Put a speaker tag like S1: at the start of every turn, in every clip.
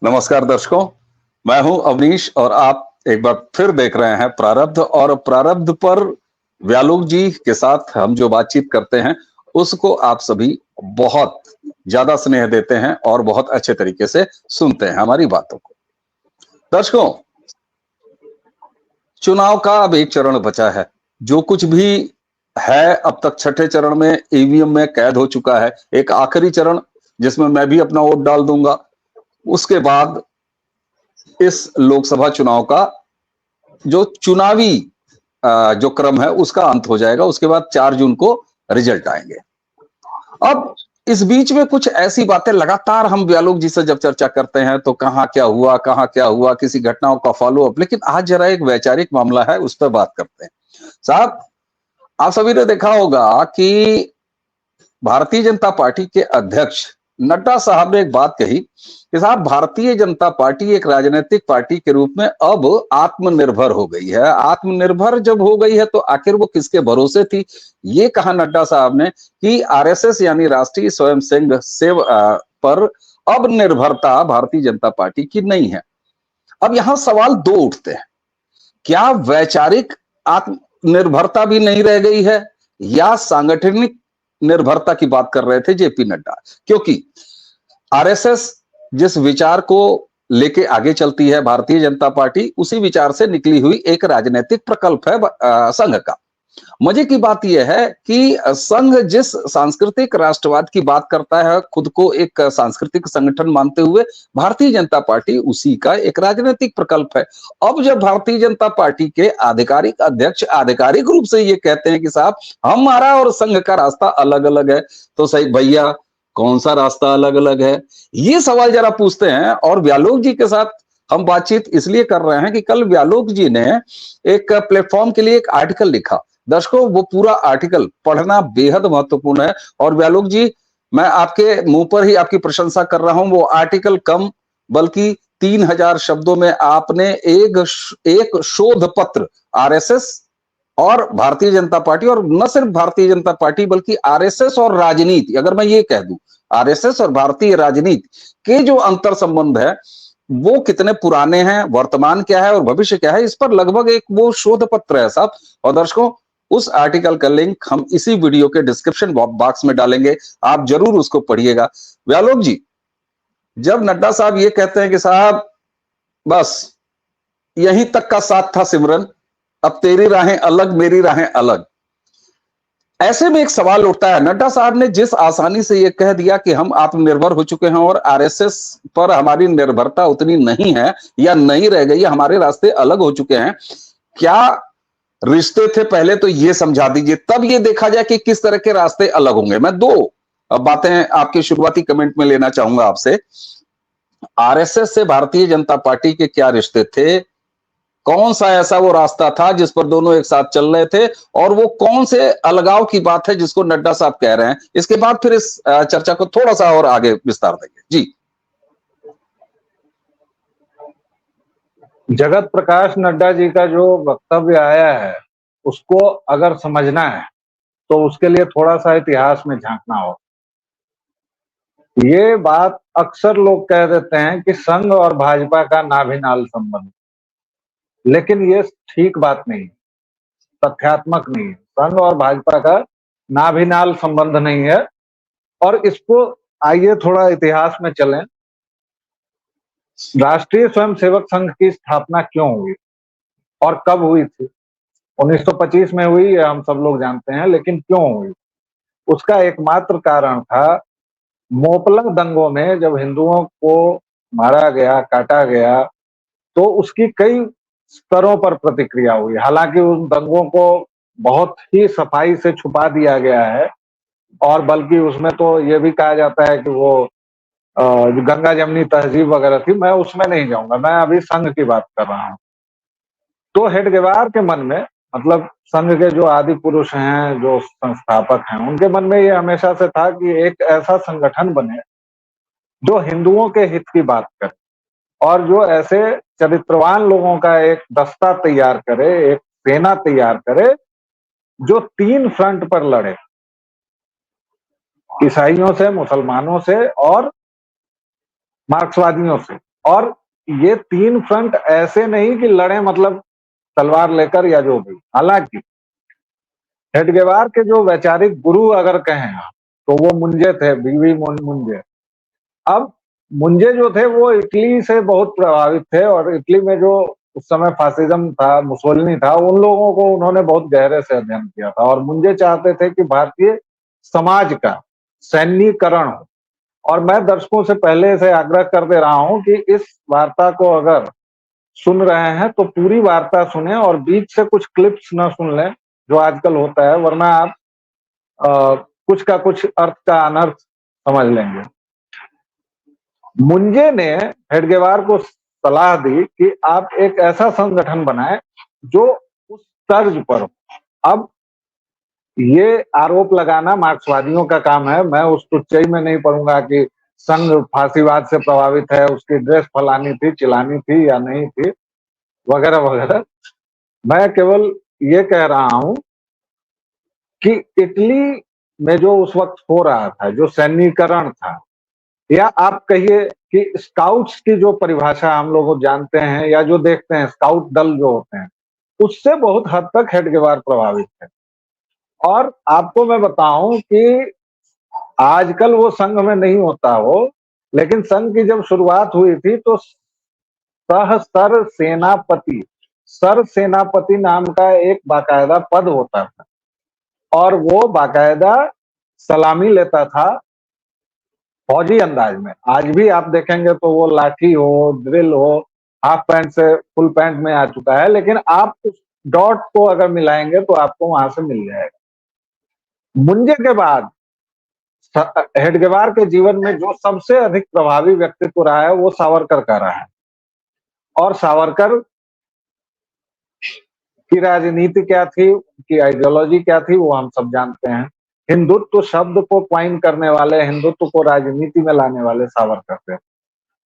S1: नमस्कार दर्शकों, मैं हूं अवनीश और आप एक बार फिर देख रहे हैं प्रारब्ध। और प्रारब्ध पर व्यालोक जी के साथ हम जो बातचीत करते हैं उसको आप सभी बहुत ज्यादा स्नेह देते हैं और बहुत अच्छे तरीके से सुनते हैं हमारी बातों को। दर्शकों, चुनाव का अब एक चरण बचा है। जो कुछ भी है अब तक छठे चरण में ईवीएम में कैद हो चुका है। एक आखिरी चरण जिसमें मैं भी अपना वोट डाल दूंगा। उसके बाद इस लोकसभा चुनाव का जो चुनावी जो क्रम है उसका अंत हो जाएगा। उसके बाद 4 जून को रिजल्ट आएंगे। अब इस बीच में कुछ ऐसी बातें लगातार हम व्यालोक जी से जब चर्चा करते हैं तो कहाँ क्या हुआ, किसी घटनाओं का फॉलो अप। लेकिन आज जरा एक वैचारिक मामला है, उस पर बात करते हैं। साहब, आप सभी ने देखा होगा कि भारतीय जनता पार्टी के अध्यक्ष नड्डा साहब ने एक बात कही कि साहब, भारतीय जनता पार्टी एक राजनीतिक पार्टी के रूप में अब आत्मनिर्भर हो गई है। आत्मनिर्भर जब हो गई है तो आखिर वो किसके भरोसे थी? ये कहा नड्डा साहब ने कि आरएसएस यानी राष्ट्रीय स्वयंसेवक पर अब निर्भरता भारतीय जनता पार्टी की नहीं है। अब यहां सवाल दो उठते हैं। क्या वैचारिक आत्मनिर्भरता भी नहीं रह गई है या सांगठनिक निर्भरता की बात कर रहे थे जेपी नड्डा? क्योंकि आरएसएस जिस विचार को लेके आगे चलती है भारतीय जनता पार्टी, उसी विचार से निकली हुई एक राजनीतिक प्रकल्प है संघ का। मजे की बात यह है कि संघ जिस सांस्कृतिक राष्ट्रवाद की बात करता है, खुद को एक सांस्कृतिक संगठन मानते हुए, भारतीय जनता पार्टी उसी का एक राजनीतिक प्रकल्प है। अब जब भारतीय जनता पार्टी के आधिकारिक अध्यक्ष आधिकारिक रूप से ये कहते हैं कि साहब, हमारा और संघ का रास्ता अलग अलग है, तो सही भैया, कौन सा रास्ता अलग अलग है? ये सवाल जरा पूछते हैं। और व्यालोक जी के साथ हम बातचीत इसलिए कर रहे हैं कि कल व्यालोक जी ने एक प्लेटफॉर्म के लिए एक आर्टिकल लिखा। दर्शकों, वो पूरा आर्टिकल पढ़ना बेहद महत्वपूर्ण है। और व्यालोक जी, मैं आपके मुंह पर ही आपकी प्रशंसा कर रहा हूं। वो आर्टिकल कम बल्कि 3000 शब्दों में आपने एक शोध पत्र आरएसएस और भारतीय जनता पार्टी, और न सिर्फ भारतीय जनता पार्टी बल्कि आरएसएस और राजनीति, अगर मैं ये कह दूं आरएसएस और भारतीय राजनीति के जो अंतर संबंध है वो कितने पुराने हैं, वर्तमान क्या है और भविष्य क्या है, इस पर लगभग एक वो शोध पत्र है साहब। और दर्शकों, उस आर्टिकल का लिंक हम इसी वीडियो के डिस्क्रिप्शन बॉक्स में डालेंगे, आप जरूर उसको पढ़िएगा। व्यालोक जी, जब नड्डा साहब ये कहते हैं कि साहब बस यहीं तक का साथ था सिमरन, अब तेरी राहें अलग मेरी राहें अलग, ऐसे में एक सवाल उठता है। नड्डा साहब ने जिस आसानी से यह कह दिया कि हम आत्मनिर्भर हो चुके हैं और आरएसएस पर हमारी निर्भरता उतनी नहीं है या नहीं रह गई है, हमारे रास्ते अलग हो चुके हैं, क्या रिश्ते थे पहले तो ये समझा दीजिए, तब ये देखा जाए कि किस तरह के रास्ते अलग होंगे। मैं दो बातें आपके शुरुआती कमेंट में लेना चाहूंगा आपसे। आरएसएस से भारतीय जनता पार्टी के क्या रिश्ते थे? कौन सा ऐसा वो रास्ता था जिस पर दोनों एक साथ चल रहे थे? और वो कौन से अलगाव की बात है जिसको नड्डा साहब कह रहे हैं? इसके बाद फिर इस चर्चा को थोड़ा सा और आगे विस्तार देंगे जी।
S2: जगत प्रकाश नड्डा जी का जो वक्तव्य आया है उसको अगर समझना है तो उसके लिए थोड़ा सा इतिहास में झांकना होगा। ये बात अक्सर लोग कह देते हैं कि संघ और भाजपा का नाभिनाल संबंध, लेकिन ये ठीक बात नहीं, तथ्यात्मक नहीं है। संघ और भाजपा का नाभिनाल संबंध नहीं है। और इसको आइए थोड़ा इतिहास में चलें। राष्ट्रीय स्वयंसेवक संघ की स्थापना क्यों हुई और कब हुई थी? 1925 में हुई, हम सब लोग जानते हैं, लेकिन क्यों हुई? उसका एकमात्र कारण था मोपलंग दंगों में जब हिंदुओं को मारा गया, काटा गया, तो उसकी कई स्तरों पर प्रतिक्रिया हुई। हालांकि उन दंगों को बहुत ही सफाई से छुपा दिया गया है, और बल्कि उसमें तो ये भी कहा जाता है कि वो जो गंगा जमनी तहजीब वगैरह थी, मैं उसमें नहीं जाऊंगा, मैं अभी संघ की बात कर रहा हूँ। तो हेडगेवार के मन में, मतलब संघ के जो आदि पुरुष हैं, जो संस्थापक हैं, उनके मन में ये हमेशा से था कि एक ऐसा संगठन बने जो हिंदुओं के हित की बात करे और जो ऐसे चरित्रवान लोगों का एक दस्ता तैयार करे, एक सेना तैयार करे जो 3 फ्रंट पर लड़े, ईसाइयों से, मुसलमानों से और मार्क्सवादियों से। और ये 3 फ्रंट ऐसे नहीं कि लड़े मतलब तलवार लेकर या जो भी। हालांकि हेडगेवार के जो वैचारिक गुरु अगर कहें आप, तो वो मुंजे थे, बीवी मुंजे। अब मुंजे जो थे वो इटली से बहुत प्रभावित थे, और इटली में जो उस समय फासिज्म था, मुसोलिनी था, उन लोगों को उन्होंने बहुत गहरे से अध्ययन किया था। और मुंजे चाहते थे कि भारतीय समाज का सैन्यीकरण हो। और मैं दर्शकों से पहले से आग्रह कर दे रहा हूं कि इस वार्ता को अगर सुन रहे हैं तो पूरी वार्ता सुने और बीच से कुछ क्लिप्स न सुन लें, जो आजकल होता है, वरना आप कुछ का कुछ अर्थ का अनर्थ समझ लेंगे। मुंजे ने हेडगेवार को सलाह दी कि आप एक ऐसा संगठन बनाएं जो उस तर्ज पर हो। अब ये आरोप लगाना मार्क्सवादियों का काम है, मैं उस टुच्चई में नहीं पढ़ूंगा कि संघ फांसीवाद से प्रभावित है, उसकी ड्रेस फलानी थी, चिलानी थी या नहीं थी, वगैरह वगैरह। मैं केवल ये कह रहा हूं कि इटली में जो उस वक्त हो रहा था, जो सैन्यीकरण था, या आप कहिए कि स्काउट्स की जो परिभाषा हम लोग जानते हैं या जो देखते हैं, स्काउट दल जो होते हैं, उससे बहुत हद तक हेडगेवार प्रभावित है। और आपको मैं बताऊं कि आजकल वो संघ में नहीं होता हो, लेकिन संघ की जब शुरुआत हुई थी तो सर सेनापति नाम का एक बाकायदा पद होता था, और वो बाकायदा सलामी लेता था फौजी अंदाज में। आज भी आप देखेंगे तो वो लाठी हो, ड्रिल हो, हाफ पैंट से फुल पैंट में आ चुका है, लेकिन आप उस डॉट को अगर मिलाएंगे तो आपको वहां से मिल जाएगा। मुंजे के बाद हेडगेवार के जीवन में जो सबसे अधिक प्रभावी व्यक्तित्व रहा है वो सावरकर का रहा है। और सावरकर की राजनीति क्या थी, उनकी आइडियोलॉजी क्या थी, वो हम सब जानते हैं। हिंदुत्व शब्द को क्वाइन करने वाले, हिंदुत्व को राजनीति में लाने वाले सावरकर थे।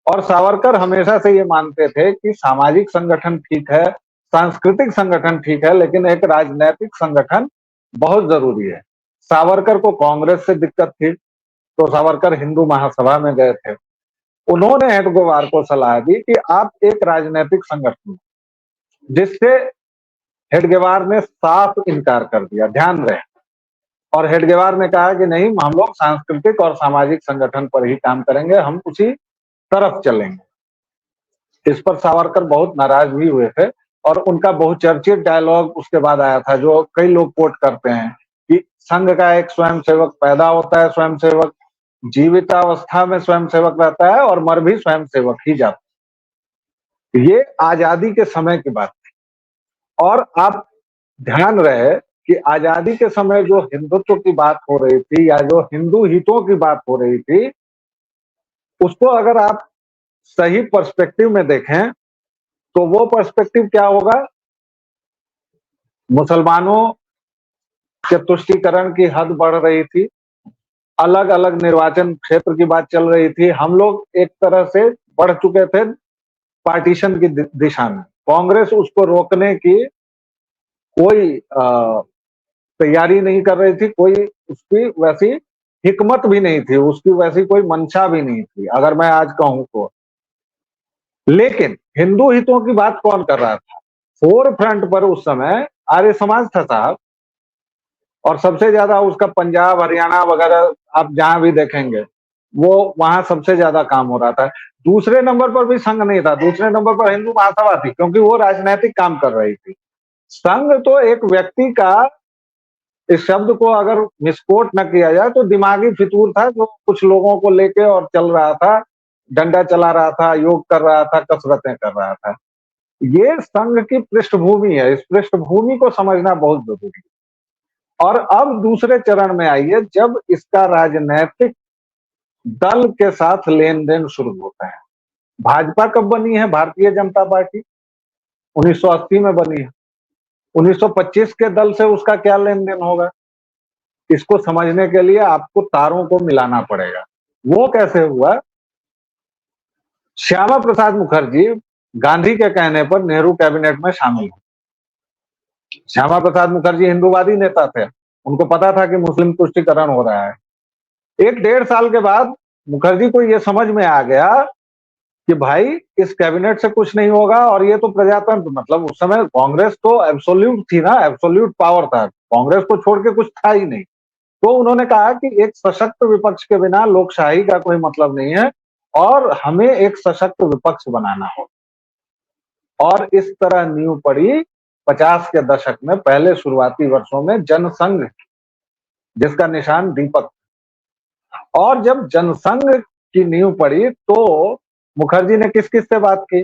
S2: और सावरकर हमेशा से ये मानते थे कि सामाजिक संगठन ठीक है, सांस्कृतिक संगठन ठीक है, लेकिन एक राजनैतिक संगठन बहुत जरूरी है। सावरकर को कांग्रेस से दिक्कत थी, तो सावरकर हिंदू महासभा में गए थे। उन्होंने हेडगेवार को सलाह दी कि आप एक राजनीतिक संगठन, जिससे हेडगेवार ने साफ इनकार कर दिया, ध्यान रहे। और हेडगेवार ने कहा कि नहीं, हम लोग सांस्कृतिक और सामाजिक संगठन पर ही काम करेंगे, हम उसी तरफ चलेंगे। इस पर सावरकर बहुत नाराज भी हुए थे, और उनका बहुचर्चित डायलॉग उसके बाद आया था, जो कई लोग कोट करते हैं कि संघ का एक स्वयंसेवक पैदा होता है, स्वयंसेवक जीवितावस्था में स्वयंसेवक रहता है और मर भी स्वयंसेवक ही जाता है। ये आजादी के समय की बात थी। और आप ध्यान रहे कि आजादी के समय जो हिंदुत्व की बात हो रही थी या जो हिंदू हितों की बात हो रही थी, उसको अगर आप सही पर्सपेक्टिव में देखें तो वो पर्सपेक्टिव क्या होगा? मुसलमानों के तुष्टीकरण की हद बढ़ रही थी, अलग अलग निर्वाचन क्षेत्र की बात चल रही थी, हम लोग एक तरह से बढ़ चुके थे पार्टीशन की दिशा में। कांग्रेस उसको रोकने की कोई तैयारी नहीं कर रही थी, कोई उसकी वैसी हिकमत भी नहीं थी, उसकी वैसी कोई मंशा भी नहीं थी, अगर मैं आज कहूं तो। लेकिन हिंदू हितों की बात कौन कर रहा था? फोर फ्रंट पर उस समय आर्य समाज था साहब, और सबसे ज्यादा उसका पंजाब, हरियाणा वगैरह आप जहां भी देखेंगे, वो वहां सबसे ज्यादा काम हो रहा था। दूसरे नंबर पर भी संघ नहीं था, दूसरे नंबर पर हिंदू महासभा थी, क्योंकि वो राजनीतिक काम कर रही थी। संघ तो एक व्यक्ति का, इस शब्द को अगर मिसकोट न किया जाए तो दिमागी फितूर था, जो कुछ लोगों को लेके और चल रहा था, डंडा चला रहा था, योग कर रहा था, कसरतें कर रहा था। ये संघ की पृष्ठभूमि है, इस पृष्ठभूमि को समझना बहुत जरूरी है। और अब दूसरे चरण में आइए, जब इसका राजनीतिक दल के साथ लेन देन शुरू होता है। भाजपा कब बनी है? भारतीय जनता पार्टी 1980 में बनी है। 1925 के दल से उसका क्या लेन देन होगा? इसको समझने के लिए आपको तारों को मिलाना पड़ेगा। वो कैसे हुआ? श्यामा प्रसाद मुखर्जी गांधी के कहने पर नेहरू कैबिनेट में शामिल हुए। श्यामा प्रसाद मुखर्जी हिंदूवादी नेता थे, उनको पता था कि मुस्लिम तुष्टीकरण हो रहा है। 1-1.5 साल के बाद मुखर्जी को यह समझ में आ गया कि भाई इस कैबिनेट से कुछ नहीं होगा और ये तो प्रजातंत्र, मतलब उस समय कांग्रेस तो एब्सोल्यूट थी ना, एब्सोल्यूट पावर था, कांग्रेस को छोड़ के कुछ था ही नहीं। तो उन्होंने कहा कि एक सशक्त विपक्ष के बिना लोकशाही का कोई मतलब नहीं है और हमें एक सशक्त विपक्ष बनाना हो। और इस तरह नींव पड़ी 50 के दशक में, पहले शुरुआती वर्षों में जनसंघ, जिसका निशान दीपक। और जब जनसंघ की नींव पड़ी तो मुखर्जी ने किस किस से बात की?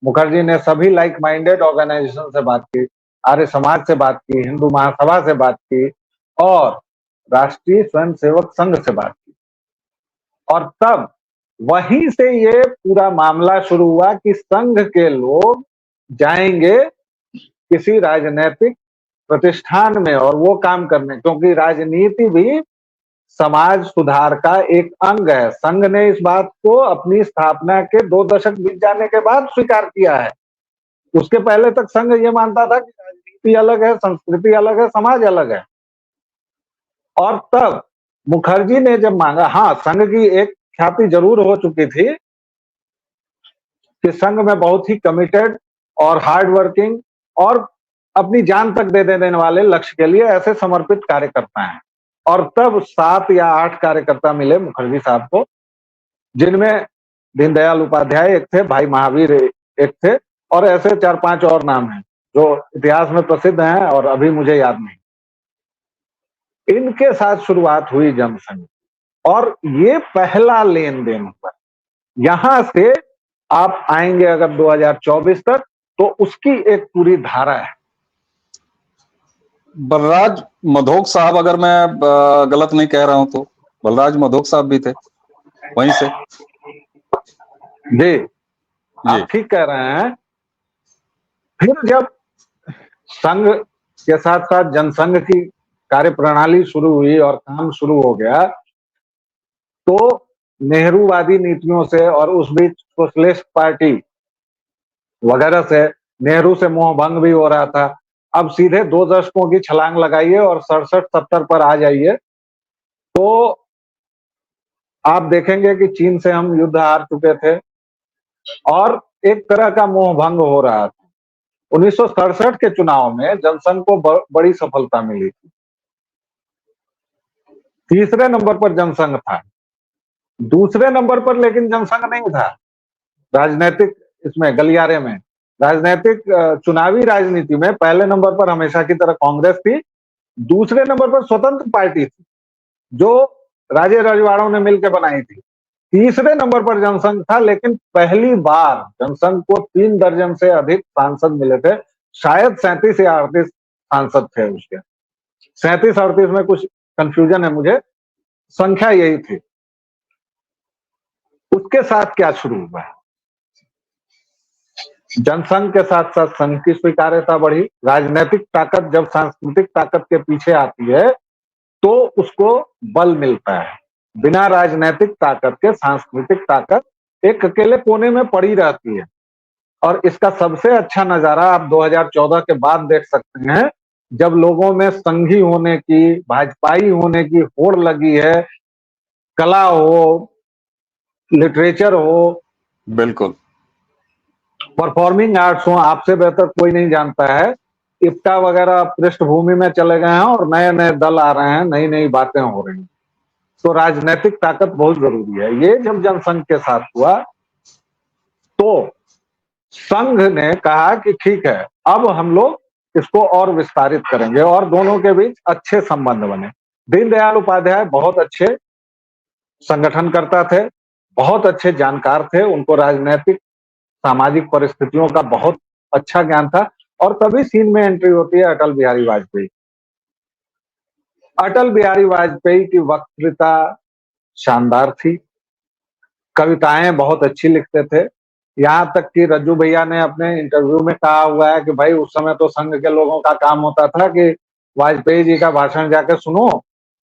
S2: मुखर्जी ने सभी लाइक माइंडेड ऑर्गेनाइजेशन से बात की, आर्य समाज से बात की, हिंदू महासभा से बात की और राष्ट्रीय स्वयंसेवक संघ से बात की। और तब वहीं से ये पूरा मामला शुरू हुआ कि संघ के लोग जाएंगे किसी राजनीतिक प्रतिष्ठान में और वो काम करने, क्योंकि राजनीति भी समाज सुधार का एक अंग है। संघ ने इस बात को अपनी स्थापना के 2 दशक बीत जाने के बाद स्वीकार किया है। उसके पहले तक संघ ये मानता था कि राजनीति अलग है, संस्कृति अलग है, समाज अलग है। और तब मुखर्जी ने जब मांगा, हाँ, संघ की एक ख्याति जरूर हो चुकी थी कि संघ में बहुत ही कमिटेड और हार्ड वर्किंग और अपनी जान तक दे देने वाले लक्ष्य के लिए ऐसे समर्पित कार्यकर्ता हैं। और तब 7 या 8 कार्यकर्ता मिले मुखर्जी साहब को, जिनमें दीनदयाल उपाध्याय एक थे, भाई महावीर एक थे और ऐसे 4-5 और नाम हैं जो इतिहास में प्रसिद्ध हैं और अभी मुझे याद नहीं। इनके साथ शुरुआत हुई जनसंघ और ये पहला लेन देन हुआ। यहां से आप आएंगे अगर 2024 तक तो उसकी एक पूरी धारा है।
S1: बलराज मधोक साहब, अगर मैं गलत नहीं कह रहा हूं तो बलराज मधोक साहब भी थे वहीं से।
S2: जी, आप ठीक कह रहे हैं। फिर जब संघ के साथ साथ जनसंघ की कार्यप्रणाली शुरू हुई और काम शुरू हो गया तो नेहरूवादी नीतियों से और उस बीच सोशलिस्ट पार्टी वगैरह से नेहरू से मोह भंग भी हो रहा था। अब सीधे 2 दशकों की छलांग लगाइए और 67-70 पर आ जाइए तो आप देखेंगे कि चीन से हम युद्ध हार चुके थे और एक तरह का मोह भंग हो रहा था। 1967 के चुनाव में जनसंघ को बड़ी सफलता मिली थी। तीसरे नंबर पर जनसंघ था, दूसरे नंबर पर लेकिन जनसंघ नहीं था राजनीतिक इसमें गलियारे में। राजनीतिक चुनावी राजनीति में पहले नंबर पर हमेशा की तरह कांग्रेस थी, दूसरे नंबर पर स्वतंत्र पार्टी थी जो राजे रजवाड़ों ने मिलकर बनाई थी, तीसरे नंबर पर जनसंघ था। लेकिन पहली बार जनसंघ को 3 दर्जन से अधिक सांसद मिले थे, शायद 37 या 38 सांसद थे उसके, 37-38 में कुछ कंफ्यूजन है मुझे, संख्या यही थी। उसके साथ क्या शुरू हुआ? जनसंघ के साथ साथ संघ की स्वीकार्यता बढ़ी। राजनीतिक ताकत जब सांस्कृतिक ताकत के पीछे आती है तो उसको बल मिलता है। बिना राजनीतिक ताकत के सांस्कृतिक ताकत एक अकेले कोने में पड़ी रहती है। और इसका सबसे अच्छा नजारा आप 2014 के बाद देख सकते हैं, जब लोगों में संघी होने की, भाजपाई होने की होड़ लगी है, कला हो, लिटरेचर हो,
S1: बिल्कुल,
S2: परफॉर्मिंग आर्ट्स हो, आपसे बेहतर कोई नहीं जानता है। इफ्ता वगैरह पृष्ठभूमि में चले गए हैं और नए नए दल आ रहे हैं, नई नई बातें हो रही हैं। तो राजनीतिक ताकत बहुत जरूरी है। ये जब जनसंघ के साथ हुआ तो संघ ने कहा कि ठीक है, अब हम लोग इसको और विस्तारित करेंगे और दोनों के बीच अच्छे संबंध बने। दीनदयाल उपाध्याय बहुत अच्छे संगठनकर्ता थे, बहुत अच्छे जानकार थे, उनको राजनीतिक सामाजिक परिस्थितियों का बहुत अच्छा ज्ञान था। और तभी सीन में एंट्री होती है अटल बिहारी वाजपेयी। अटल बिहारी वाजपेयी की वक्तृता शानदार थी, कविताएं बहुत अच्छी लिखते थे। यहां तक कि रज्जू भैया ने अपने इंटरव्यू में कहा हुआ है कि भाई उस समय तो संघ के लोगों का काम होता था कि वाजपेयी जी का भाषण जाकर सुनो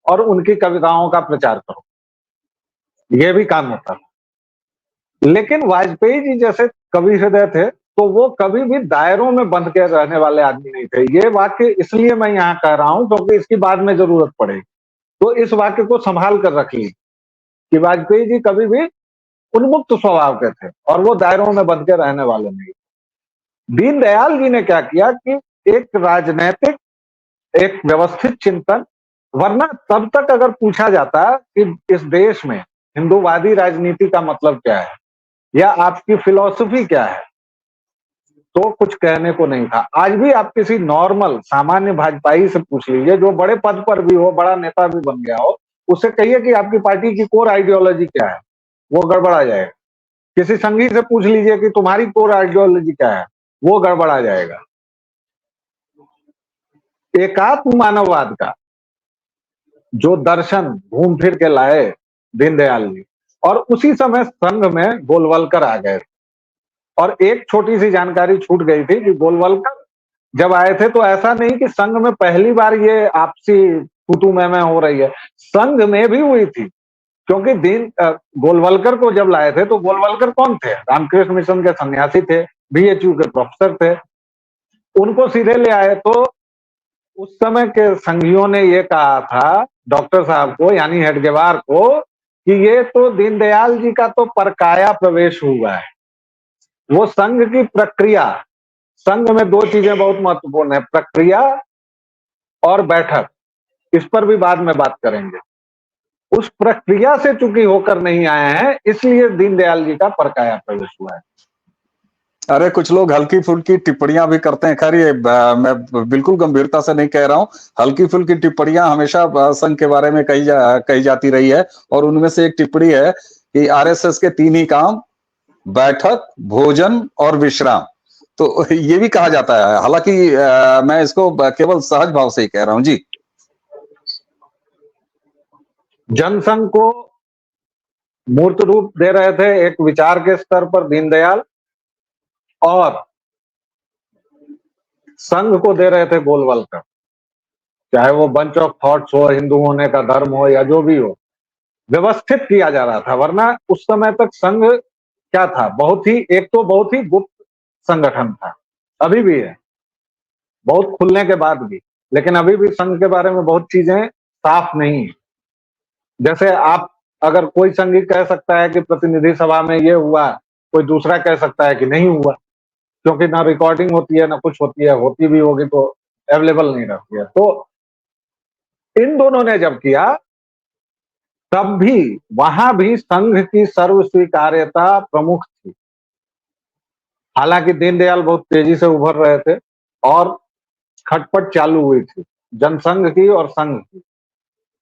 S2: और उनकी कविताओं का प्रचार करो, यह भी काम होता था। लेकिन वाजपेयी जी जैसे कवि हृदय थे तो वो कभी भी दायरों में बंध के रहने वाले आदमी नहीं थे। ये वाक्य इसलिए मैं यहाँ कह रहा हूं क्योंकि इसकी बाद में जरूरत पड़ेगी, तो इस वाक्य को संभाल कर रखिए कि वाजपेयी जी कभी भी उन्मुक्त स्वभाव के थे और वो दायरों में बंध के रहने वाले नहीं। दीनदयाल जी ने क्या किया कि एक राजनैतिक, एक व्यवस्थित चिंतन, वरना तब तक अगर पूछा जाता कि इस देश में हिंदूवादी राजनीति का मतलब क्या है या आपकी फिलॉसफी क्या है, तो कुछ कहने को नहीं था। आज भी आप किसी नॉर्मल सामान्य भाजपाई से पूछ लीजिए, जो बड़े पद पर भी हो, बड़ा नेता भी बन गया हो, उससे कहिए कि आपकी पार्टी की कोर आइडियोलॉजी क्या है, वो गड़बड़ा जाएगा। किसी संघी से पूछ लीजिए कि तुम्हारी कोर आइडियोलॉजी क्या है, वो गड़बड़ा जाएगा। एकात्म मानववाद का जो दर्शन घूम फिर के लाए दीनदयाल जी, और उसी समय संघ में गोलवलकर आ गए। और एक छोटी सी जानकारी छूट गई थी कि गोलवलकर जब आए थे तो ऐसा नहीं कि संघ में पहली बार ये आपसी तू मैं हो रही है, संघ में भी हुई थी। क्योंकि गोलवलकर को जब लाए थे तो गोलवलकर कौन थे? रामकृष्ण मिशन के सन्यासी थे, बीएचयू के प्रोफेसर थे। उनको सीधे ले आए तो उस समय के संघियों ने ये कहा था डॉक्टर साहब को, यानी हेडगेवार को, कि ये तो दीनदयाल जी का तो परकाया प्रवेश हुआ है। वो संघ की प्रक्रिया, संघ में दो चीजें बहुत महत्वपूर्ण है, प्रक्रिया और बैठक, इस पर भी बाद में बात करेंगे। उस प्रक्रिया से चूंकि होकर नहीं आए हैं, इसलिए दीनदयाल जी का परकाया प्रवेश हुआ है।
S1: अरे कुछ लोग हल्की फुल्की टिप्पणियां भी करते हैं। खैर ये मैं बिल्कुल गंभीरता से नहीं कह रहा हूं, हल्की फुल्की टिप्पणियां हमेशा संघ के बारे में कही जाती रही है। और उनमें से एक टिप्पणी है कि आरएसएस के 3 ही काम, बैठक, भोजन और विश्राम। तो ये भी कहा जाता है, हालांकि मैं इसको केवल सहज भाव से ही कह रहा हूं जी।
S2: जनसंघ को मूर्त रूप दे रहे थे एक विचार के स्तर पर दीनदयाल, और संघ को दे रहे थे गोलवलकर। चाहे वो बंच ऑफ थॉट्स हो, हिंदू होने का धर्म हो, या जो भी हो, व्यवस्थित किया जा रहा था। वरना उस समय तक संघ क्या था, एक तो बहुत ही गुप्त संगठन था, अभी भी है, बहुत खुलने के बाद भी, लेकिन अभी भी संघ के बारे में बहुत चीजें साफ नहीं है। जैसे आप, अगर कोई संघी कह सकता है कि प्रतिनिधि सभा में ये हुआ, कोई दूसरा कह सकता है कि नहीं हुआ, क्योंकि ना रिकॉर्डिंग होती है ना कुछ होती है, होती भी होगी तो अवेलेबल नहीं रहती है। तो इन दोनों ने जब किया तब भी वहां भी संघ की सर्व स्वीकार्यता प्रमुख थी। हालांकि दीनदयाल बहुत तेजी से उभर रहे थे और खटपट चालू हुई थी जनसंघ की और संघ की,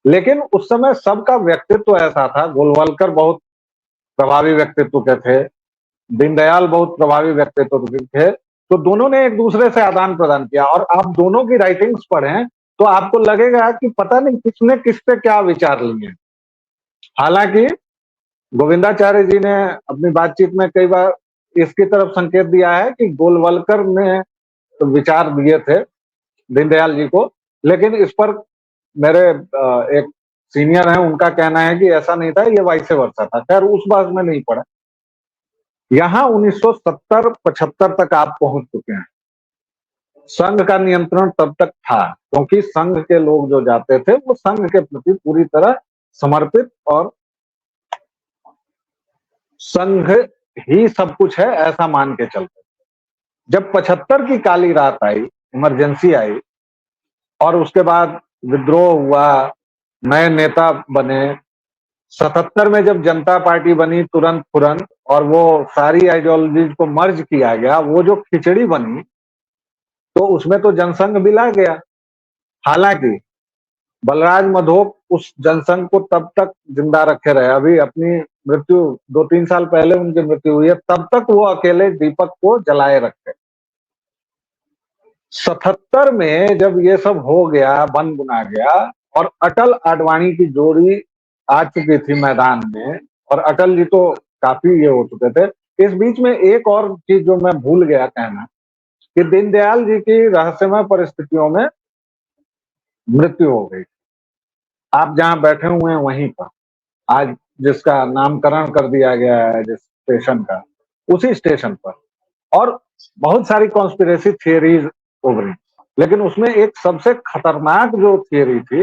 S2: लेकिन उस समय सबका व्यक्तित्व ऐसा था। गोलवलकर बहुत प्रभावी व्यक्तित्व के थे, दीनदयाल बहुत प्रभावी व्यक्तित्व के थे, तो दोनों ने एक दूसरे से आदान प्रदान किया। और आप दोनों की राइटिंग्स पढ़ें तो आपको लगेगा कि पता नहीं किसने किस पे क्या विचार लिए। हालांकि गोविंदाचार्य जी ने अपनी बातचीत में कई बार इसकी तरफ संकेत दिया है कि गोलवलकर ने विचार दिए थे दीनदयाल जी को, लेकिन इस पर मेरे एक सीनियर हैं, उनका कहना है कि ऐसा नहीं था, ये वाइस वर्सा था। खैर उस बात में नहीं पड़ा। यहाँ 1970-75 तक आप पहुंच चुके हैं। संघ का नियंत्रण तब तक था क्योंकि संघ के लोग जो जाते थे वो संघ के प्रति पूरी तरह समर्पित, और संघ ही सब कुछ है ऐसा मान के चलते। जब 75 की काली रात आई, इमरजेंसी आई, और उसके बाद विद्रोह हुआ, नए नेता बने, 77 में जब जनता पार्टी बनी तुरंत, और वो सारी आइडियोलॉजी को मर्ज किया गया, वो जो खिचड़ी बनी तो उसमें तो जनसंघ मिला गया। हालांकि बलराज मधोक उस जनसंघ को तब तक जिंदा रखे रहे। अभी अपनी मृत्यु 2-3 साल पहले उनकी मृत्यु हुई है, तब तक वो अकेले दीपक को जलाए रखे। 77 में जब ये सब हो गया, बन बुना गया, और अटल आडवाणी की जोड़ी आ चुकी थी मैदान में, और अटल जी तो काफी ये हो चुके थे। इस बीच में एक और चीज जो मैं भूल गया कहना, कि दीनदयाल जी की रहस्यमय परिस्थितियों में मृत्यु हो गई। आप जहां बैठे हुए हैं वहीं पर, आज जिसका नामकरण कर दिया गया है जिस स्टेशन का, उसी स्टेशन पर, और बहुत सारी कॉन्स्पिरेसी थियरीज उभरी, लेकिन उसमें एक सबसे खतरनाक जो थियरी थी,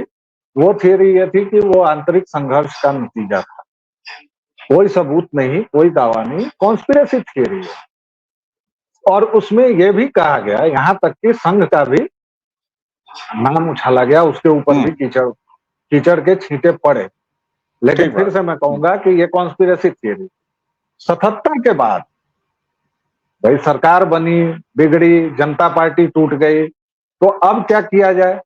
S2: वो थियरी ये थी कि वो आंतरिक संघर्ष का नतीजा था। कोई सबूत नहीं, कोई दावा नहीं, कॉन्स्पिरेसी थियरी है। और उसमें यह भी कहा गया, यहां तक कि संघ का भी नाम उछाला गया, उसके ऊपर भी कीचड़ कीचड़ के छींटे पड़े। लेकिन
S1: ठीक
S2: फिर
S1: बात।
S2: से मैं कहूंगा कि ये कॉन्स्पिरेसी थियरी। 77 के बाद भाई सरकार बनी, बिगड़ी, जनता पार्टी टूट गई, तो अब क्या किया जाए?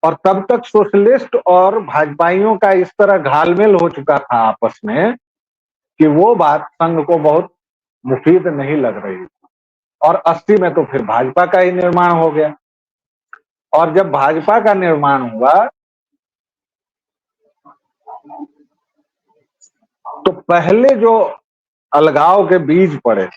S2: और तब तक सोशलिस्ट और भाजपाइयों का इस तरह घालमेल हो चुका था आपस में कि वो बात संघ को बहुत मुफीद नहीं लग रही। और 80 में तो फिर भाजपा का ही निर्माण हो गया। और जब भाजपा का निर्माण हुआ तो पहले जो अलगाव के बीज पड़े,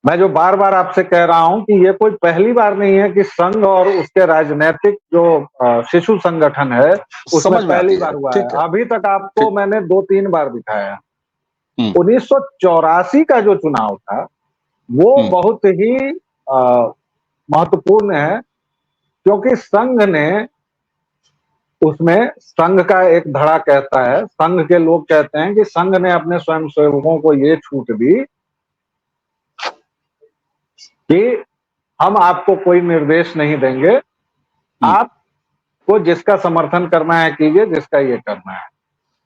S2: मैं जो बार बार आपसे कह रहा हूं कि ये कोई पहली बार नहीं है कि संघ और उसके राजनीतिक जो शिशु संगठन है उसमें
S1: समझ में
S2: पहली
S1: आती है,
S2: बार हुआ
S1: ठीक
S2: है।
S1: है।
S2: अभी तक आपको
S1: ठीक।
S2: मैंने 2-3 बार दिखाया।
S1: हम्म
S2: 1984 का जो चुनाव था वो
S1: हम्म
S2: बहुत ही महत्वपूर्ण है, क्योंकि संघ ने उसमें, संघ का एक धड़ा कहता है, संघ के लोग कहते हैं कि संघ ने अपने स्वयंसेवकों को ये छूट दी कि हम आपको कोई निर्देश नहीं देंगे, आपको जिसका समर्थन करना है कीजिए, जिसका ये करना है।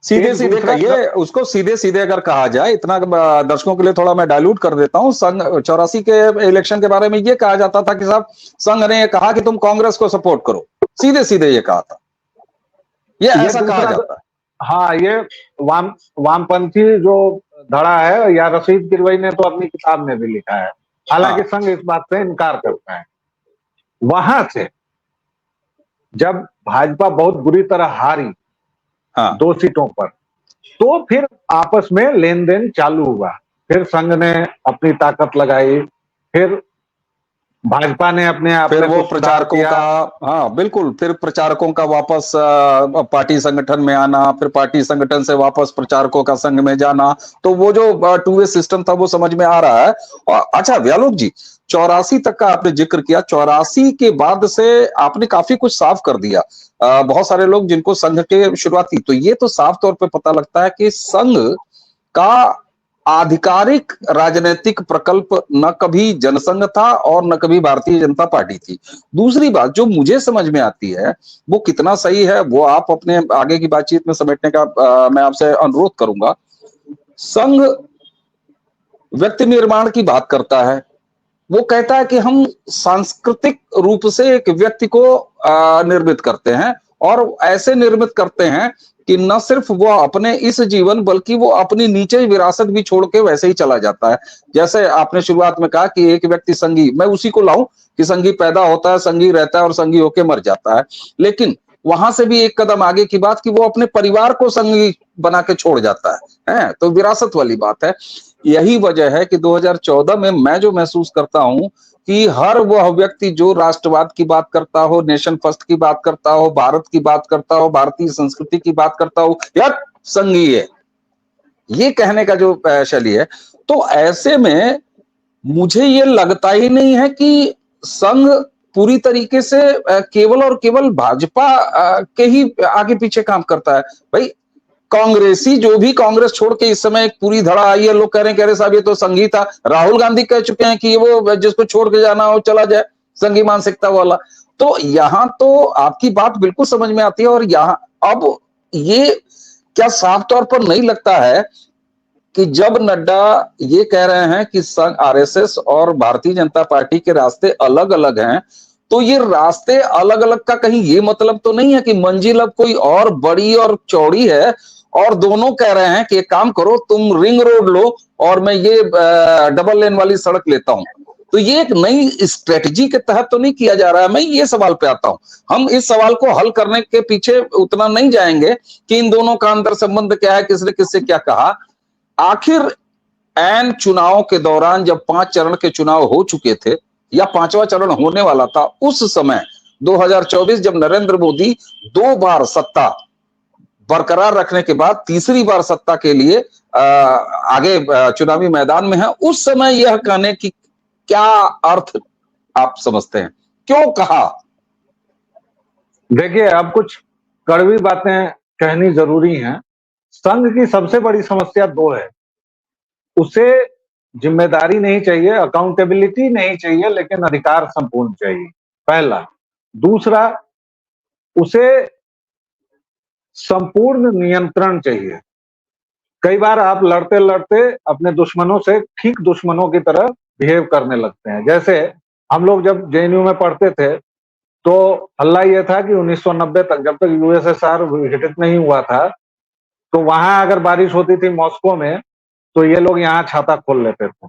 S1: सीधे सीधे
S2: दूसरा
S1: कहिए उसको, सीधे सीधे अगर कहा जाए, इतना दर्शकों के लिए थोड़ा मैं डाइल्यूट कर देता हूं। संघ 84 के इलेक्शन के बारे में ये कहा जाता था कि साहब संघ ने ये कहा कि तुम कांग्रेस को सपोर्ट करो, सीधे सीधे ये कहा था, ये ऐसा कहा जाता है।
S2: हाँ, ये वामपंथी जो धड़ा है, या रशीद किरवई ने तो अपनी किताब में भी लिखा है, हालांकि संघ इस बात से इनकार करता है। वहां से जब भाजपा बहुत बुरी तरह हारी 2 सीटों पर, तो फिर आपस में लेन देन चालू हुआ। फिर संघ ने अपनी ताकत लगाई, फिर भाजपा ने अपने आप
S1: फिर
S2: में
S1: वो
S2: कुछ सुधार
S1: प्रचारकों
S2: किया।
S1: का, हाँ बिल्कुल, फिर प्रचारकों का वापस पार्टी संगठन में आना, फिर पार्टी संगठन से वापस प्रचारकों का संघ में जाना, तो वो जो टू वे सिस्टम था वो समझ में आ रहा है। और अच्छा व्यालोक जी, 84 तक का आपने जिक्र किया, 84 के बाद से आपने काफी कुछ साफ कर दिया। बहुत सारे लोग जिनको संघ के शुरुआती, तो ये तो साफ तौर पे पता लगता है कि संघ का आधिकारिक राजनीतिक प्रकल्प न कभी जनसंघ था और न कभी भारतीय जनता पार्टी थी। दूसरी बात जो मुझे समझ में आती है, वो कितना सही है वो आप अपने आगे की बातचीत में समेटने का मैं आपसे अनुरोध करूंगा। संघ व्यक्ति निर्माण की बात करता है, वो कहता है कि हम सांस्कृतिक रूप से एक व्यक्ति को निर्मित करते हैं, और ऐसे निर्मित करते हैं कि न सिर्फ वो अपने इस जीवन बल्कि वो अपनी नीचे विरासत भी छोड़ के वैसे ही चला जाता है। जैसे आपने शुरुआत में कहा कि एक व्यक्ति संघी, मैं उसी को लाऊं कि संघी पैदा होता है, संघी रहता है और संघी होके मर जाता है, लेकिन वहां से भी एक कदम आगे की बात कि वो अपने परिवार को संघी बना के छोड़ जाता है, तो विरासत वाली बात है। यही वजह है कि 2014 में मैं जो महसूस करता हूं कि हर वह व्यक्ति जो राष्ट्रवाद की बात करता हो, नेशन फर्स्ट की बात करता हो, भारत की बात करता हो, भारतीय संस्कृति की बात करता हो, यार संघीय है, ये कहने का जो शैली है, तो ऐसे में मुझे ये लगता ही नहीं है कि संघ पूरी तरीके से केवल और केवल भाजपा के ही आगे पीछे काम करता है। भाई कांग्रेसी जो भी कांग्रेस छोड़ के इस समय एक पूरी धड़ा आई है, लोग कह रहे हैं साहब ये तो संघी था। राहुल गांधी कह चुके हैं कि वो जिसको छोड़ के जाना हो चला जाए, संघी मानसिकता वाला। तो यहां तो आपकी बात बिल्कुल समझ में आती है। और यहां अब ये क्या साफ तौर पर नहीं लगता है कि जब नड्डा ये कह रहे हैं कि संघ, आरएसएस और भारतीय जनता पार्टी के रास्ते अलग अलग हैं, तो ये रास्ते अलग अलग का कहीं ये मतलब तो नहीं है कि मंजिल अब कोई और बड़ी और चौड़ी है, और दोनों कह रहे हैं कि एक काम करो तुम रिंग रोड लो और मैं ये डबल लेन वाली सड़क लेता हूं। तो ये एक नई स्ट्रेटजी के तहत तो नहीं किया जा रहा है। मैं ये सवाल पे आता हूं, हम इस सवाल को हल करने के पीछे उतना नहीं जाएंगे कि इन दोनों का अंतर संबंध क्या है, किसने किससे क्या कहा। आखिर एन चुनाव के दौरान जब 5 चरण के चुनाव हो चुके थे या 5वां चरण होने वाला था, उस समय 2024 जब नरेंद्र मोदी 2 बार सत्ता बरकरार रखने के बाद तीसरी बार सत्ता के लिए आगे चुनावी मैदान में है, उस समय यह कहने की क्या अर्थ आप समझते हैं, क्यों कहा?
S2: देखिए, अब कुछ कड़वी बातें कहनी जरूरी हैं। संघ की सबसे बड़ी समस्या दो है। उसे जिम्मेदारी नहीं चाहिए, अकाउंटेबिलिटी नहीं चाहिए, लेकिन अधिकार संपूर्ण चाहिए, पहला। दूसरा, उसे संपूर्ण नियंत्रण चाहिए। कई बार आप लड़ते लड़ते अपने दुश्मनों से ठीक दुश्मनों की तरह बिहेव करने लगते हैं। जैसे हम लोग जब जेएनयू में पढ़ते थे तो हल्ला ये था कि 1990 तक, जब तक यूएसएसआर विघटित नहीं हुआ था, तो वहां अगर बारिश होती थी मॉस्को में, तो ये लोग यहाँ छाता खोल लेते थे।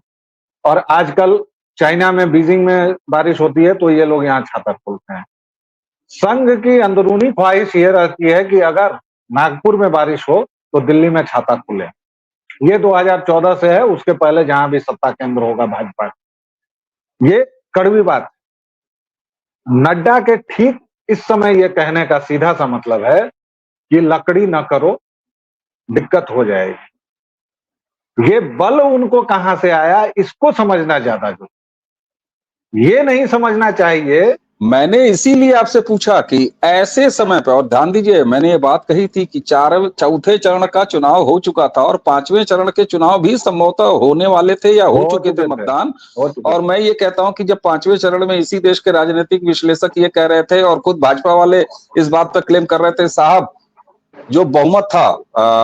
S2: और आजकल चाइना में, बीजिंग में बारिश होती है तो ये लोग यहाँ छाता खोलते हैं। संघ की अंदरूनी ख्वाहिश ये रहती है कि अगर नागपुर में बारिश हो तो दिल्ली में छाता खुले। ये 2014 से है, उसके पहले जहां भी सत्ता केंद्र होगा भाजपा। ये कड़वी बात। नड्डा के ठीक इस समय ये कहने का सीधा सा मतलब है कि लकड़ी न करो, दिक्कत हो जाएगी। ये बल उनको कहां से आया, इसको समझना ज्यादा जरूरी। ये नहीं समझना चाहिए।
S1: मैंने इसीलिए आपसे पूछा कि ऐसे समय पर, और ध्यान दीजिए मैंने ये बात कही थी कि चौथे चरण का चुनाव हो चुका था और पांचवें चरण के चुनाव भी संभवतः होने वाले थे या हो चुके थे मतदान। और मैं ये कहता हूं कि जब पांचवें चरण में इसी देश के राजनीतिक विश्लेषक ये कह रहे थे और खुद भाजपा वाले इस बात पर क्लेम कर रहे थे, साहब जो बहुमत था,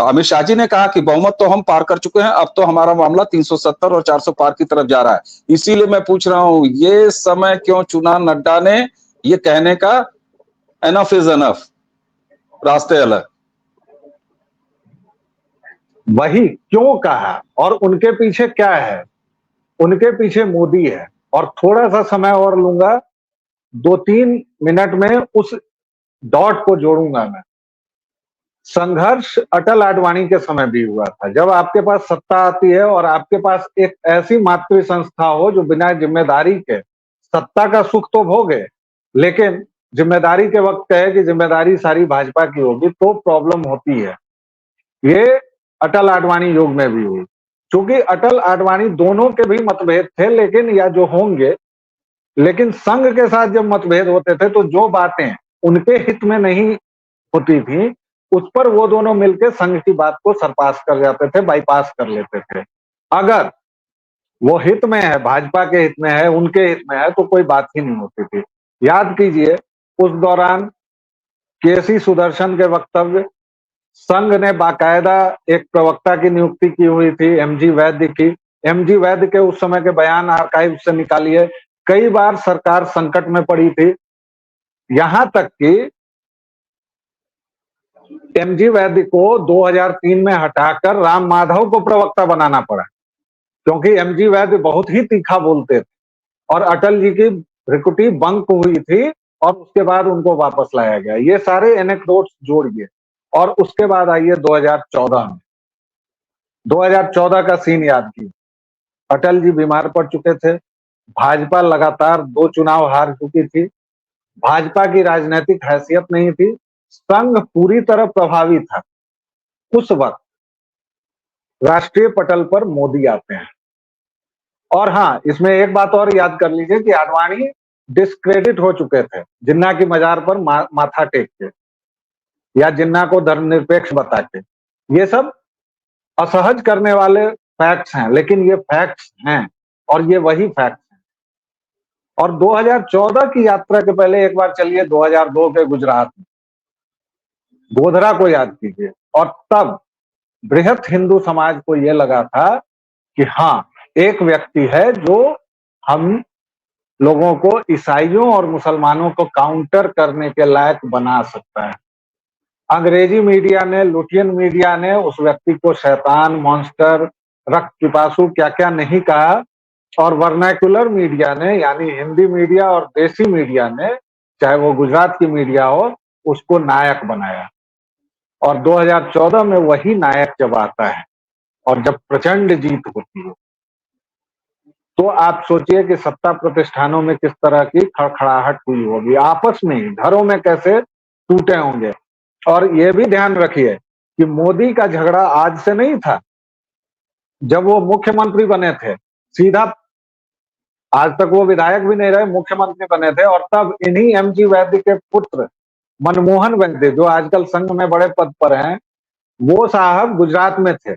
S1: अमित शाह जी ने कहा कि बहुमत तो हम पार कर चुके हैं, अब तो हमारा मामला 370 और 400 पार की तरफ जा रहा है। इसीलिए मैं पूछ रहा हूं, ये समय क्यों चुना नड्डा ने ये कहने का, एनफ इज एनफ, रास्ते अलग?
S2: वही क्यों कहा और उनके पीछे क्या है? उनके पीछे मोदी है। और थोड़ा सा समय और लूंगा, 2-3 मिनट में उस डॉट को जोड़ूंगा मैं। संघर्ष अटल आडवाणी के समय भी हुआ था। जब आपके पास सत्ता आती है और आपके पास एक ऐसी मातृ संस्था हो जो बिना जिम्मेदारी के सत्ता का सुख तो भोगे, लेकिन जिम्मेदारी के वक्त कहे कि जिम्मेदारी सारी भाजपा की होगी, तो प्रॉब्लम होती है। ये अटल आडवाणी युग में भी हुई। क्योंकि अटल आडवाणी दोनों के भी मतभेद थे, लेकिन या जो होंगे, लेकिन संघ के साथ जब मतभेद होते थे तो जो बातें उनके हित में नहीं होती थी, उस पर वो दोनों मिलकर संघ की बात को सरपास कर जाते थे, बाईपास कर लेते थे। अगर वो हित में है, भाजपा के हित में है, उनके हित में है, तो कोई बात ही नहीं होती थी। याद कीजिए, उस दौरान केसी सुदर्शन के वक्तव्य, संघ ने बाकायदा एक प्रवक्ता की नियुक्ति की हुई थी, एमजी वैद्य की। एमजी वैद्य के उस समय के बयान आर्काइव से निकालिए। कई बार सरकार संकट में पड़ी थी, यहां तक कि एमजी वैद्य को 2003 में हटाकर राम माधव को प्रवक्ता बनाना पड़ा, क्योंकि एमजी वैद्य बहुत ही तीखा बोलते थे और अटल जी की रिक्रूटी बंक हुई थी और उसके बाद उनको वापस लाया गया। ये सारे एनेक्डोट्स जोड़िए और उसके बाद आइए 2014 में। 2014 का सीन याद कीजिए। अटल जी बीमार पड़ चुके थे, भाजपा लगातार 2 चुनाव हार चुकी थी, भाजपा की राजनीतिक हैसियत नहीं थी, संघ पूरी तरह प्रभावी था। उस वक्त राष्ट्रीय पटल पर मोदी आते हैं। और हाँ, इसमें एक बात और याद कर लीजिए कि आडवाणी डिस्क्रेडिट हो चुके थे जिन्ना की मजार पर माथा टेक के या जिन्ना को धर्मनिरपेक्ष बता के। ये सब असहज करने वाले फैक्ट्स हैं, लेकिन ये फैक्ट्स हैं और ये वही फैक्ट्स हैं। और 2014 की यात्रा के पहले एक बार चलिए 2002 के गुजरात में, गोधरा को याद कीजिए। और तब बृहत हिंदू समाज को यह लगा था कि हाँ, एक व्यक्ति है जो हम लोगों को, ईसाइयों और मुसलमानों को काउंटर करने के लायक बना सकता है। अंग्रेजी मीडिया ने, लुटियन मीडिया ने उस व्यक्ति को शैतान, मॉन्स्टर, रक्त पिपासु क्या क्या नहीं कहा, और वर्नाक्युलर मीडिया ने, यानी हिंदी मीडिया और देसी मीडिया ने, चाहे वो गुजरात की मीडिया हो, उसको नायक बनाया। और 2014 में वही नायक जब आता है और जब प्रचंड जीत होती है, तो आप सोचिए कि सत्ता प्रतिष्ठानों में किस तरह की खड़खड़ाहट हुई होगी, आपस में ही घरों में कैसे टूटे होंगे। और ये भी ध्यान रखिए कि मोदी का झगड़ा आज से नहीं था। जब वो मुख्यमंत्री बने थे, सीधा, आज तक वो विधायक भी नहीं रहे, मुख्यमंत्री बने थे, और तब इन्हीं एमजी वैद्य के पुत्र मनमोहन वैद्य, जो आजकल संघ में बड़े पद पर हैं, वो साहब गुजरात में थे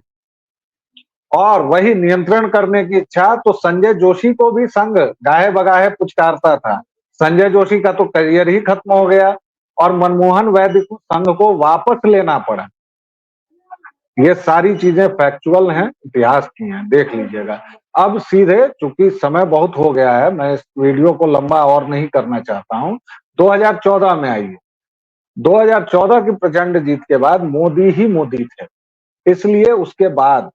S2: और वही नियंत्रण करने की इच्छा, तो संजय जोशी को भी संघ गाहे बगाहे पुचकारता था। संजय जोशी का तो करियर ही खत्म हो गया और मनमोहन वैद्य को संघ को वापस लेना पड़ा। ये सारी चीजें फैक्चुअल हैं, इतिहास की हैं, देख लीजिएगा। अब सीधे, चूंकि समय बहुत हो गया है, मैं इस वीडियो को लंबा और नहीं करना चाहता हूं। 2014 में आइए। 2014 की प्रचंड जीत के बाद मोदी ही मोदी थे, इसलिए उसके बाद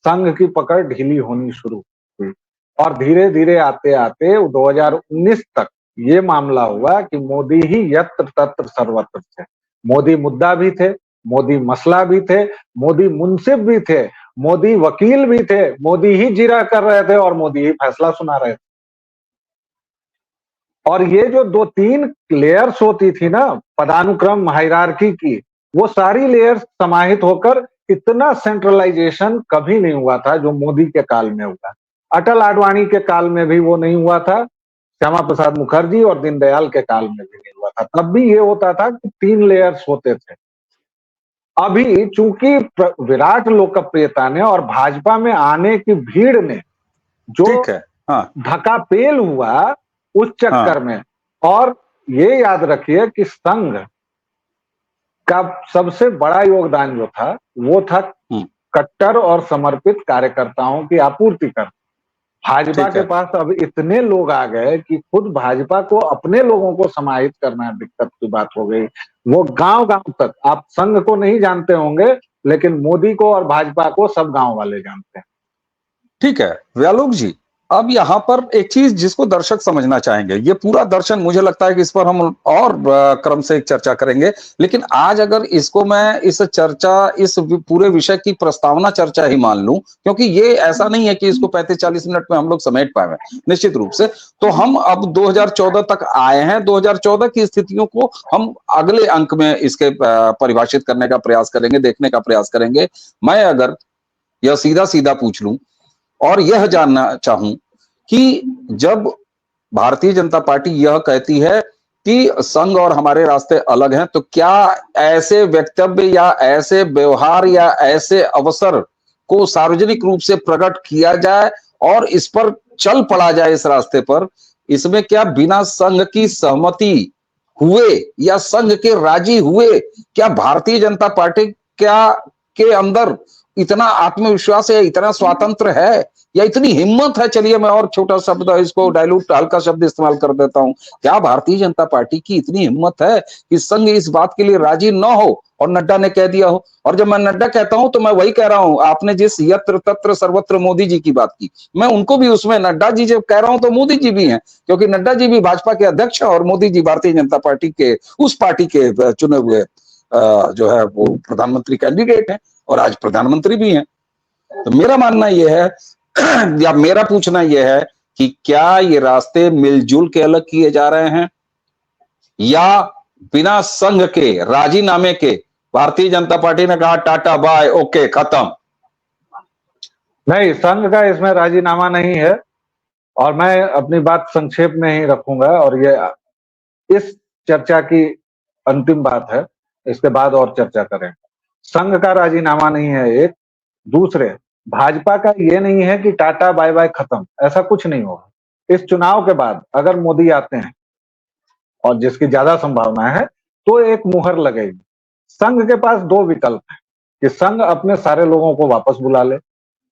S2: संघ की पकड़ ढीली होनी शुरू हुई और धीरे धीरे आते आते 2019 तक ये मामला हुआ कि मोदी ही यत्र तत्र सर्वत्र थे। मोदी मुद्दा भी थे, मोदी मसला भी थे, मोदी मुंसिफ भी थे, मोदी वकील भी थे, मोदी ही जिरा कर रहे थे और मोदी ही फैसला सुना रहे थे। और ये जो 2-3 लेयर्स होती थी ना पदानुक्रम हायरार्की की, वो सारी लेयर्स समाहित होकर इतना सेंट्रलाइजेशन कभी नहीं हुआ था जो मोदी के काल में हुआ। अटल आडवाणी के काल में भी वो नहीं हुआ था, श्यामा प्रसाद मुखर्जी और दीनदयाल के काल में भी नहीं हुआ था। तब भी ये होता था कि 3 लेयर्स होते थे। अभी चूंकि विराट लोकप्रियता ने और भाजपा में आने की भीड़ ने जो
S1: ठीक है, हाँ,
S2: धक्कापेल हुआ उस चक्कर में, और ये याद रखिए कि संघ का सबसे बड़ा योगदान जो था वो था कट्टर और समर्पित कार्यकर्ताओं की आपूर्ति कर। भाजपा के पास अब इतने लोग आ गए कि खुद भाजपा को अपने लोगों को समाहित करना दिक्कत की बात हो गई। वो गांव गांव तक, आप संघ को नहीं जानते होंगे लेकिन मोदी को और भाजपा को सब गांव वाले जानते हैं।
S1: ठीक है व्यालोक जी, अब यहाँ पर एक चीज जिसको दर्शक समझना चाहेंगे, ये पूरा दर्शन मुझे लगता है कि इस पर हम और क्रम से एक चर्चा करेंगे, लेकिन आज अगर इसको मैं इस पूरे विषय की प्रस्तावना चर्चा ही मान लूं, क्योंकि ये ऐसा नहीं है कि इसको 35-40 मिनट में हम लोग समेट पाए निश्चित रूप से, तो हम अब 2014 तक आए हैं। 2014 की स्थितियों को हम अगले अंक में इसके परिभाषित करने का प्रयास करेंगे, देखने का प्रयास करेंगे। मैं अगर यह सीधा सीधा पूछ लूं और यह जानना चाहूं कि जब भारतीय जनता पार्टी यह कहती है कि संघ और हमारे रास्ते अलग हैं, तो क्या ऐसे वक्तव्य या ऐसे व्यवहार या ऐसे अवसर को सार्वजनिक रूप से प्रकट किया जाए और इस पर चल पड़ा जाए इस रास्ते पर, इसमें क्या बिना संघ की सहमति हुए या संघ के राजी हुए क्या भारतीय जनता पार्टी क्या के अंदर इतना आत्मविश्वास है, इतना स्वातंत्र है या इतनी हिम्मत है, चलिए मैं और छोटा शब्द इसको डाइल्यूट हल्का शब्द इस्तेमाल कर देता हूं, क्या भारतीय जनता पार्टी की इतनी हिम्मत है कि संघ इस बात के लिए राजी न हो और नड्डा ने कह दिया हो? और जब मैं नड्डा कहता हूं तो मैं वही कह रहा हूं, आपने जिस यत्र तत्र सर्वत्र मोदी जी की बात की, मैं उनको भी उसमें नड्डा जी जब कह रहा हूं तो मोदी जी भी हैं, क्योंकि नड्डा जी भी भाजपा के अध्यक्ष हैं और मोदी जी भारतीय जनता पार्टी के उस पार्टी के चुने हुए जो है वो प्रधानमंत्री कैंडिडेट हैं और आज प्रधानमंत्री भी हैं। तो मेरा मानना यह है या मेरा पूछना यह है कि क्या ये रास्ते मिलजुल के अलग किए जा रहे हैं या बिना संघ के राजीनामे के भारतीय जनता पार्टी ने कहा टाटा बाय ओके खत्म?
S2: नहीं, संघ का इसमें राजीनामा नहीं है और मैं अपनी बात संक्षेप में ही रखूंगा और ये इस चर्चा की अंतिम बात है, इसके बाद और चर्चा करेंगे। संघ का राजीनामा नहीं है एक। दूसरे, भाजपा का ये नहीं है कि टाटा बाय बाय खत्म, ऐसा कुछ नहीं होगा। इस चुनाव के बाद अगर मोदी आते हैं और जिसकी ज्यादा संभावना है तो एक मुहर लगेगी। संघ के पास 2 विकल्प हैं कि संघ अपने सारे लोगों को वापस बुला ले,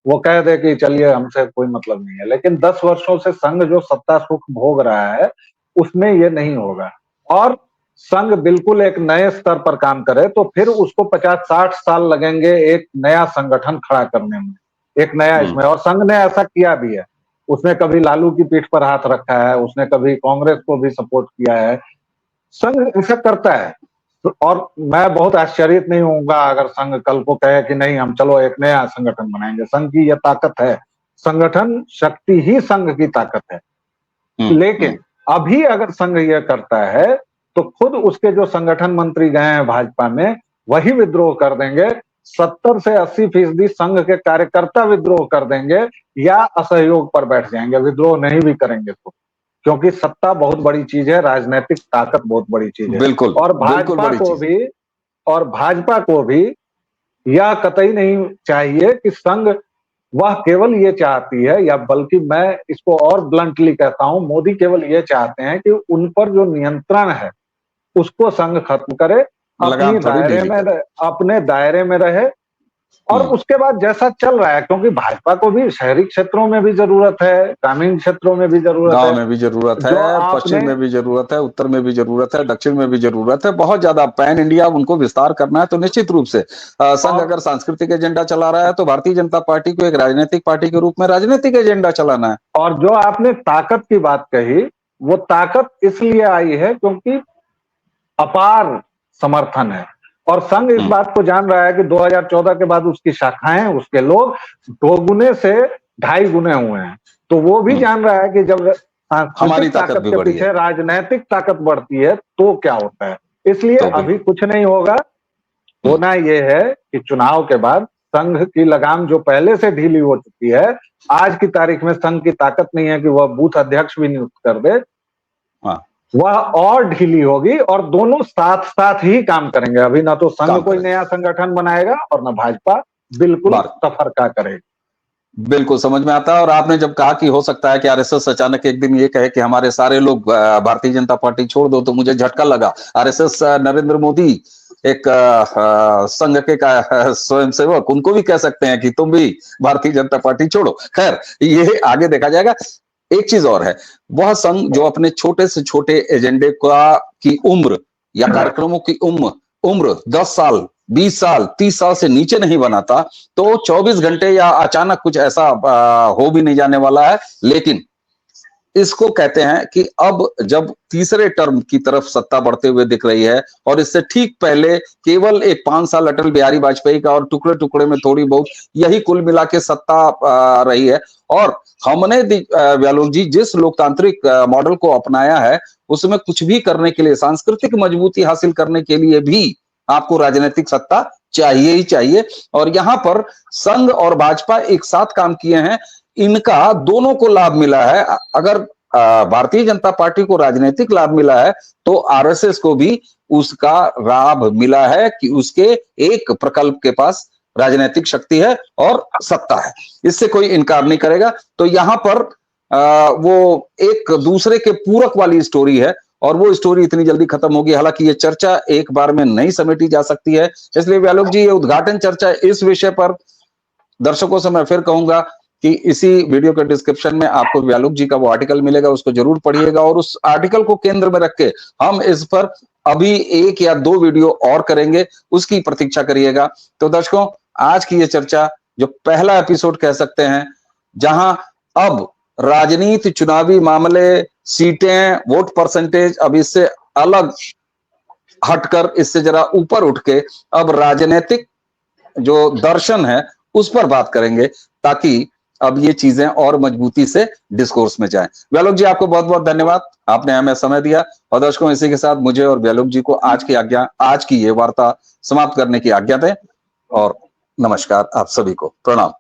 S2: वो कह दे कि चलिए हमसे कोई मतलब नहीं है, लेकिन 10 वर्षों से संघ जो सत्ता सुख भोग रहा है उसमें ये नहीं होगा। और संघ बिल्कुल एक नए स्तर पर काम करे तो फिर उसको 50-60 साल लगेंगे एक नया संगठन खड़ा करने में, एक नया इसमें। और संघ ने ऐसा किया भी है, उसने कभी लालू की पीठ पर हाथ रखा है, उसने कभी कांग्रेस को भी सपोर्ट किया है, संघ ऐसा करता है। और मैं बहुत आश्चर्यित नहीं होऊंगा अगर संघ कल को कहे कि नहीं हम चलो एक नया संगठन बनाएंगे। संघ की यह ताकत है, संगठन शक्ति ही संघ की ताकत है। लेकिन अभी अगर संघ यह करता है तो खुद उसके जो संगठन मंत्री गए हैं भाजपा में वही विद्रोह कर देंगे। 70 से 80% संघ के कार्यकर्ता विद्रोह कर देंगे या असहयोग पर बैठ जाएंगे, विद्रोह नहीं भी करेंगे तो, क्योंकि सत्ता बहुत बड़ी चीज है, राजनीतिक ताकत बहुत बड़ी चीज है।
S1: बिल्कुल,
S2: और भाजपा को भी यह कतई नहीं चाहिए कि संघ वह केवल ये चाहती है, या बल्कि मैं इसको और ब्लंटली कहता हूं, मोदी केवल ये चाहते हैं कि उन पर जो नियंत्रण है उसको संघ खत्म करे,
S1: लगाम थोड़ी ढीली करे।
S2: अपने दायरे में रहे, और उसके बाद जैसा चल रहा है, क्योंकि भाजपा को भी शहरी क्षेत्रों में भी जरूरत है, ग्रामीण क्षेत्रों में भी जरूरत
S1: गांव
S2: है,
S1: में भी जरूरत
S2: जो
S1: है,
S2: आपने
S1: पश्चिम में भी जरूरत है, उत्तर में भी जरूरत है, दक्षिण में भी जरूरत है, बहुत ज्यादा पैन इंडिया उनको विस्तार करना है। तो निश्चित रूप से संघ अगर सांस्कृतिक एजेंडा चला रहा है तो भारतीय जनता पार्टी को एक राजनीतिक पार्टी के रूप में राजनीतिक एजेंडा चलाना है।
S2: और जो आपने ताकत की बात कही, वो ताकत इसलिए आई है क्योंकि अपार समर्थन है, और संघ इस बात को जान रहा है कि 2014 के बाद उसकी शाखाएं, उसके लोग 2 गुने से 2.5 गुने हुए हैं। तो वो भी जान रहा है कि जब
S1: हमारी
S2: सांस्कृतिक
S1: ताकत
S2: ताकत
S1: भी
S2: के
S1: बढ़ी
S2: पीछे
S1: है,
S2: राजनैतिक ताकत बढ़ती है तो क्या होता है। इसलिए
S1: तो
S2: अभी कुछ नहीं होगा। होना ये है कि चुनाव के बाद संघ की लगाम जो पहले से ढीली हो चुकी है, आज की तारीख में संघ की ताकत नहीं है कि वह बूथ अध्यक्ष भी नियुक्त कर दे, वह और ढीली होगी, और दोनों साथ साथ ही काम करेंगे। अभी ना तो संघ कोई नया संगठन बनाएगा और ना भाजपा बिल्कुल तफरका करेगी।
S1: बिल्कुल समझ में आता है। और आपने जब कहा कि हो सकता है कि आरएसएस अचानक एक दिन ये कहे कि हमारे सारे लोग भारतीय जनता पार्टी छोड़ दो, तो मुझे झटका लगा। आरएसएस नरेंद्र मोदी एक संघ के स्वयंसेवक, उनको भी कह सकते हैं कि तुम भी भारतीय जनता पार्टी छोड़ो। खैर, ये आगे देखा जाएगा। एक चीज और है, वह संघ जो अपने छोटे से छोटे एजेंडे की उम्र या कार्यक्रमों की उम्र 10 साल, 20 साल, 30 साल से नीचे नहीं बनाता, तो 24 घंटे या अचानक कुछ ऐसा हो भी नहीं जाने वाला है। लेकिन इसको कहते हैं कि अब जब तीसरे टर्म की तरफ सत्ता बढ़ते हुए दिख रही है, और इससे ठीक पहले केवल एक 5 साल अटल बिहारी वाजपेयी का, और टुकड़े टुकड़े में थोड़ी बहुत, यही कुल मिला के सत्ता रही है। और हमने व्यालोक जी जिस लोकतांत्रिक मॉडल को अपनाया है, उसमें कुछ भी करने के लिए, सांस्कृतिक मजबूती हासिल करने के लिए भी आपको राजनीतिक सत्ता चाहिए ही चाहिए। और यहां पर संघ और भाजपा एक साथ काम किए हैं, इनका दोनों को लाभ मिला है। अगर भारतीय जनता पार्टी को राजनीतिक लाभ मिला है, तो आरएसएस को भी उसका लाभ मिला है कि उसके एक प्रकल्प के पास राजनीतिक शक्ति है और सत्ता है। इससे कोई इनकार नहीं करेगा। तो यहां पर वो एक दूसरे के पूरक वाली स्टोरी है, और वो स्टोरी इतनी जल्दी खत्म होगी। हालांकि ये चर्चा एक बार में नहीं समेटी जा सकती है, इसलिए व्यालोक जी, ये उद्घाटन चर्चा इस विषय पर दर्शकों से मैं फिर कहूंगा कि इसी वीडियो के डिस्क्रिप्शन में आपको व्यालोक जी का वो आर्टिकल मिलेगा, उसको जरूर पढ़िएगा, और उस आर्टिकल को केंद्र में रख के हम इस पर अभी 1 या 2 वीडियो और करेंगे, उसकी प्रतीक्षा करिएगा। तो दर्शकों, आज की ये चर्चा जो पहला एपिसोड कह सकते हैं, जहां अब राजनीति, चुनावी मामले, सीटें, वोट परसेंटेज अब इससे अलग हटकर, इससे जरा ऊपर उठ के अब राजनीतिक जो दर्शन है उस पर बात करेंगे, ताकि अब ये चीजें और मजबूती से डिस्कोर्स में जाएं। व्यालोक जी, आपको बहुत बहुत धन्यवाद, आपने हमें समय दिया। और दर्शकों, इसी के साथ मुझे और व्यालोक जी को आज की ये वार्ता समाप्त करने की आज्ञा दें, और नमस्कार आप सभी को, प्रणाम।